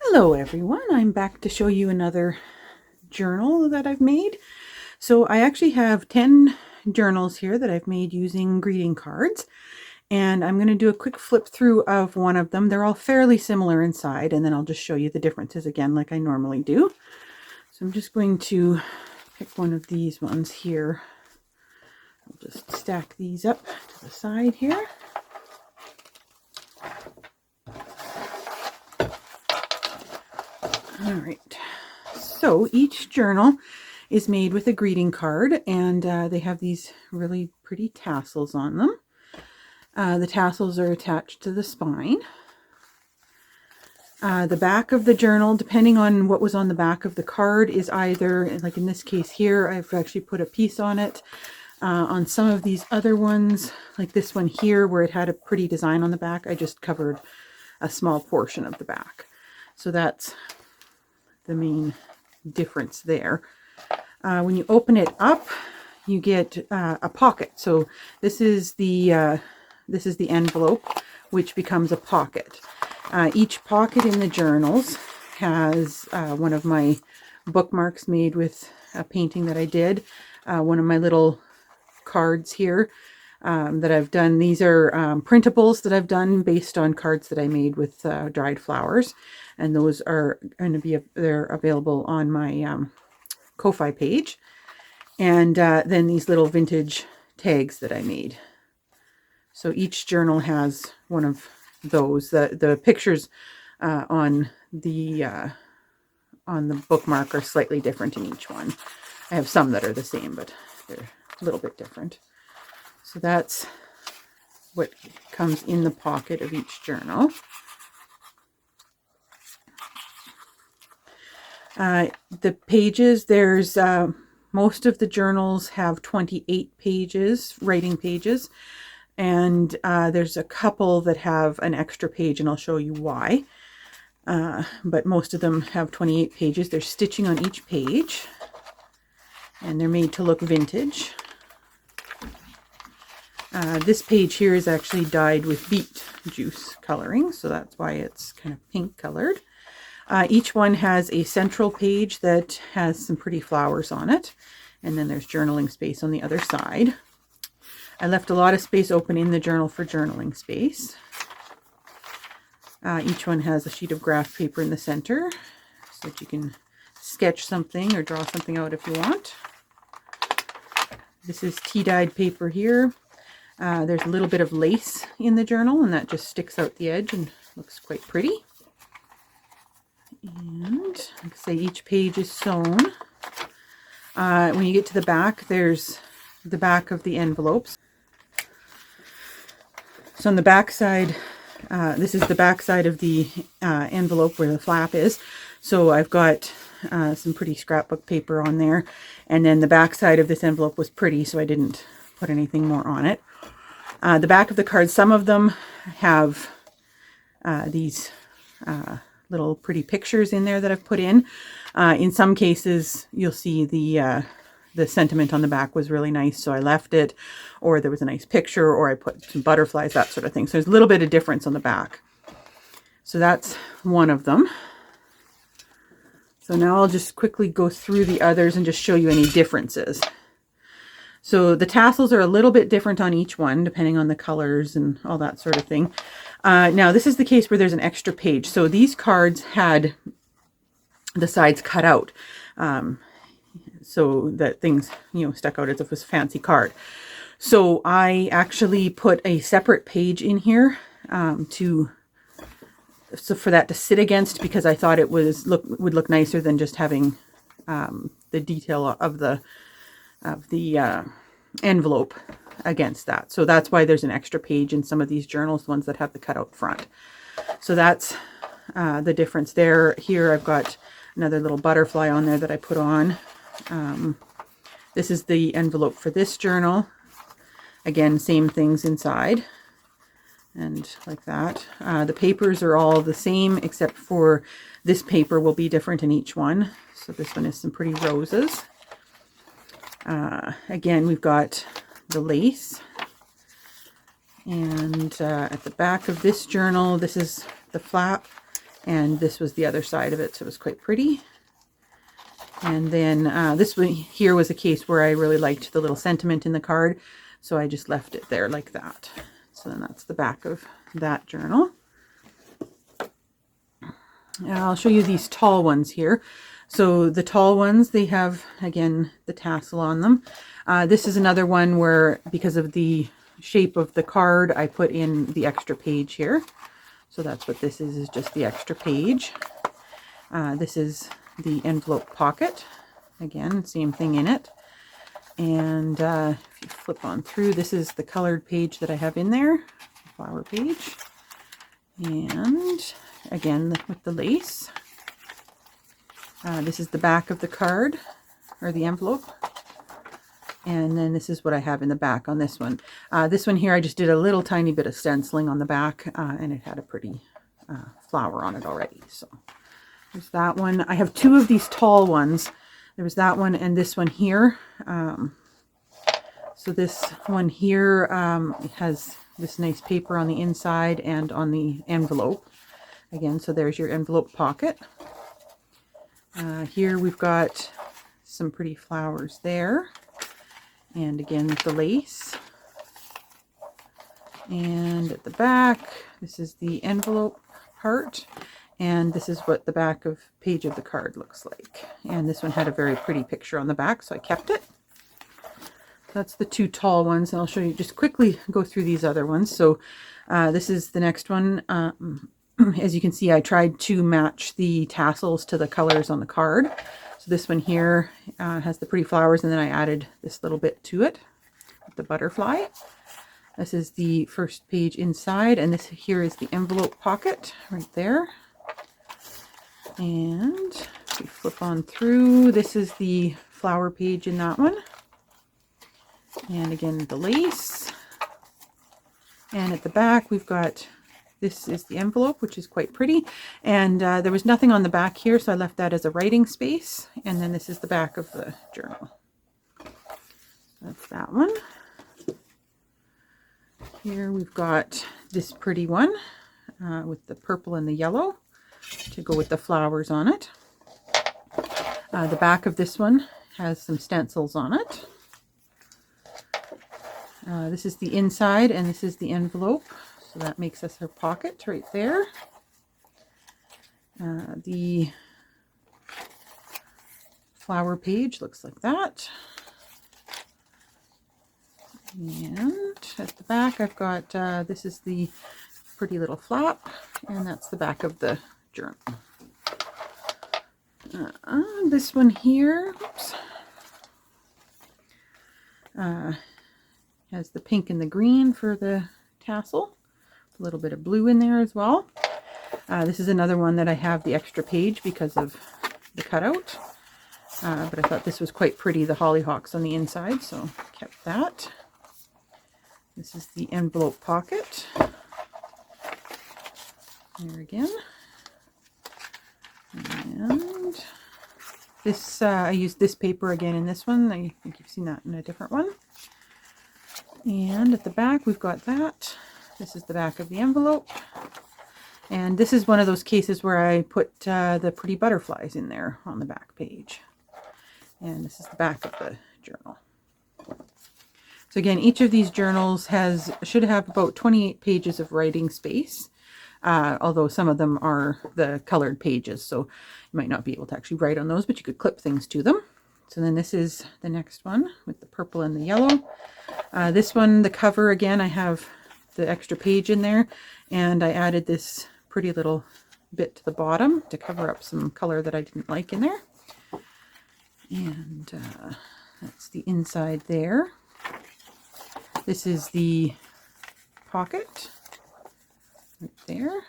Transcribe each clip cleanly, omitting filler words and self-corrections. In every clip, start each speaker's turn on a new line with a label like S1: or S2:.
S1: Hello everyone, I'm back to show you another journal that I've made. So I actually have 10 journals here that I've made using greeting cards, and I'm going to do a quick flip through of one of them. They're all fairly similar inside, and then I'll just show you the differences again like I normally do. So I'm just going to pick one of these ones here. I'll just stack these up to the side here. All right, so each journal is made with a greeting card, and they have these really pretty tassels on them. The tassels are attached to the spine. The back of the journal, depending on what was on the back of the card, is either, like in this case here, I've actually put a piece on it. On some of these other ones, like this one here where it had a pretty design on the back, I just covered a small portion of the back. So that's the main difference there. When you open it up, you get a pocket. So this is the envelope, which becomes a pocket. Each pocket in the journals has one of my bookmarks made with a painting that I did. One of my little cards here that I've done. These are printables that I've done based on cards that I made with dried flowers, and those are going to be they're available on my Ko-fi page. And then these little vintage tags that I made. So each journal has one of those. The pictures on the bookmark are slightly different in each one. I have some that are the same, but they're a little bit different. So that's what comes in the pocket of each journal. The pages, there's most of the journals have 28 pages, writing pages, and there's a couple that have an extra page, and I'll show you why. But most of them have 28 pages. There's stitching on each page, and they're made to look vintage. This page here is actually dyed with beet juice coloring, so that's why it's kind of pink colored. Each one has a central page that has some pretty flowers on it, and then there's journaling space on the other side. I left a lot of space open in the journal for journaling space. Each one has a sheet of graph paper in the center so that you can sketch something or draw something out if you want. This is tea-dyed paper here. There's a little bit of lace in the journal, and that just sticks out the edge and looks quite pretty. And like I say, each page is sewn. When you get to the back, there's the back of the envelopes. So on the back side, this is the back side of the envelope where the flap is. So I've got some pretty scrapbook paper on there. And then the back side of this envelope was pretty, so I didn't put anything more on it. The back of the card, some of them have these little pretty pictures in there that I've put in. In some cases, you'll see the sentiment on the back was really nice, so I left it, or there was a nice picture, or I put some butterflies, that sort of thing. So there's a little bit of difference on the back. So that's one of them. So now I'll just quickly go through the others and just show you any differences. So the tassels are a little bit different on each one, depending on the colors and all that sort of thing. Now, this is the case where there's an extra page. So these cards had the sides cut out so that things, stuck out as if it was a fancy card. So I actually put a separate page in here for that to sit against, because I thought it would look nicer than just having the detail of the envelope against that. So that's why there's an extra page in some of these journals, the ones that have the cutout front. So that's the difference there. Here I've got another little butterfly on there that I put on. This is the envelope for this journal. Again, same things inside, and like that. The papers are all the same, except for this paper will be different in each one. So this one is some pretty roses. Again, we've got the lace, and at the back of this journal, this is the flap, And this was the other side of it, so it was quite pretty. And then this one here was a case where I really liked the little sentiment in the card, so I just left it there like that. So then that's the back of that journal. I'll show you these tall ones here. So the tall ones, they have, again, the tassel on them. This is another one where, because of the shape of the card, I put in the extra page here. So that's what this is just the extra page. This is the envelope pocket. Again, same thing in it. And if you flip on through, this is the colored page that I have in there, the flower page. And again, with the lace. This is the back of the card, or the envelope. And then this is what I have in the back on this one. This one here, I just did a little tiny bit of stenciling on the back, and it had a pretty flower on it already. So there's that one. I have two of these tall ones. There was that one and this one here. So this one here has this nice paper on the inside and on the envelope. Again, so there's your envelope pocket. Here we've got some pretty flowers there. And again, with the lace. And at the back, this is the envelope part. And this is what the back of page of the card looks like. And this one had a very pretty picture on the back, so I kept it. That's the two tall ones. And I'll show you, just quickly go through these other ones. So this is the next one. As you can see, I tried to match the tassels to the colors on the card. So this one here has the pretty flowers, and then I added this little bit to it with the butterfly. This is the first page inside, and this here is the envelope pocket right there. And if we flip on through, this is the flower page in that one. And again, the lace. And at the back, we've got, this is the envelope, which is quite pretty. And there was nothing on the back here, so I left that as a writing space. And then this is the back of the journal. That's that one. Here we've got this pretty one with the purple and the yellow to go with the flowers on it. The back of this one has some stencils on it. This is the inside, and this is the envelope. So that makes us her pocket right there. The flower page looks like that. And at the back, I've got, this is the pretty little flap, and that's the back of the journal. This one here, oops, has the pink and the green for the tassel. A little bit of blue in there as well. This is another one that I have the extra page because of the cutout. But I thought this was quite pretty, the hollyhocks on the inside, so kept that. This is the envelope pocket. There again. And this, I used this paper again in this one. I think you've seen that in a different one. And at the back, we've got that. This is the back of the envelope. And this is one of those cases where I put the pretty butterflies in there on the back page. And this is the back of the journal. So again, each of these journals should have about 28 pages of writing space. Although some of them are the colored pages, so you might not be able to actually write on those, but you could clip things to them. So then this is the next one with the purple and the yellow. This one, the cover, again, I have the extra page in there, and I added this pretty little bit to the bottom to cover up some color that I didn't like in there. And that's the inside there. This is the pocket right there.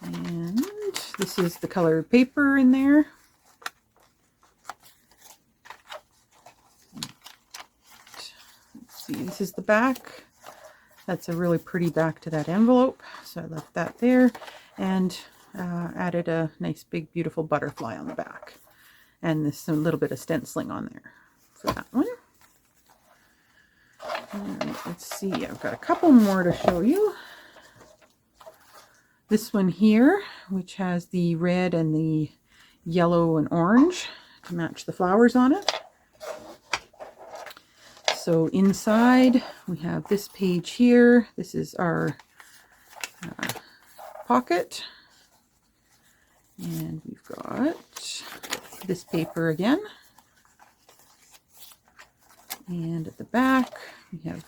S1: And this is the colored paper in there. Let's see, this is the back. That's a really pretty back to that envelope, so I left that there and added a nice big beautiful butterfly on the back, and this a little bit of stenciling on there for that one. All right, let's see, I've got a couple more to show you. This one here, which has the red and the yellow and orange to match the flowers on it. So inside we have this page here. This is our pocket. And we've got this paper again. And at the back we have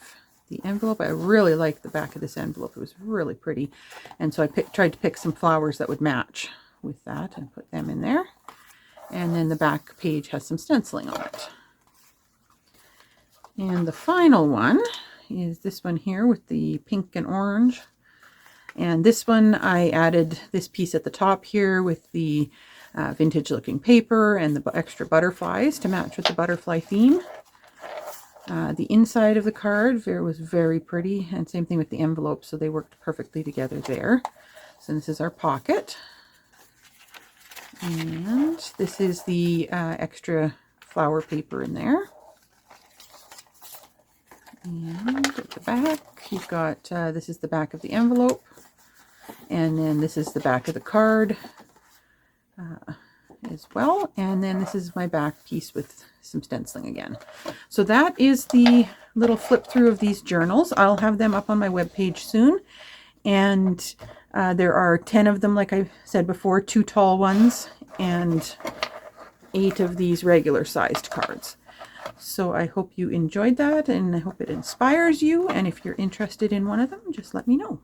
S1: the envelope. I really like the back of this envelope. It was really pretty. And so I tried to pick some flowers that would match with that and put them in there. And then the back page has some stenciling on it. And the final one is this one here with the pink and orange. And this one I added this piece at the top here with the vintage looking paper and the extra butterflies to match with the butterfly theme. The inside of the card was very pretty, and same thing with the envelope, so they worked perfectly together there. So this is our pocket. And this is the extra flower paper in there. And at the back, you've got, this is the back of the envelope. And then this is the back of the card as well. And then this is my back piece with some stenciling again. So that is the little flip through of these journals. I'll have them up on my webpage soon. And there are 10 of them, like I said before, 2 tall ones and 8 of these regular sized cards. So I hope you enjoyed that, and I hope it inspires you. And if you're interested in one of them, just let me know.